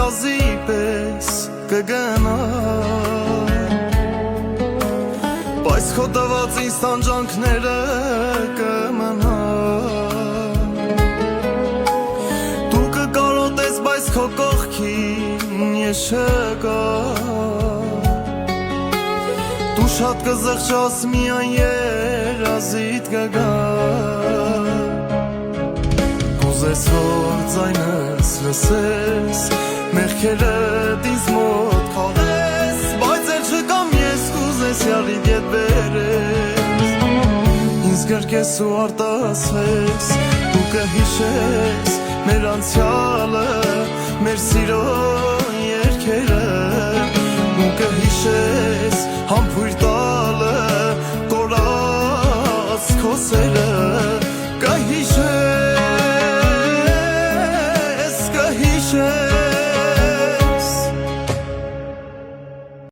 գազի պես կգնա Բայց քո տված ինձ տանջանքները կմնա Դու կկարոտես, բայց քո կողքին ես չկա Դու շատ կզղջաս, միայն երազիդ կգա Կուզես, որ ձայնս լսես Մեղքերդ ինձ մոտ քաղես Բայց էլ չկամ ես կուզես յալիդ ետ բերես Ինձ գրկես ու արտասվես Դու կհիշես մեր անցյալը Մեր սիրո երգերը Ու կհիշես համբույր տալը Կորած քո սերը Կհիշես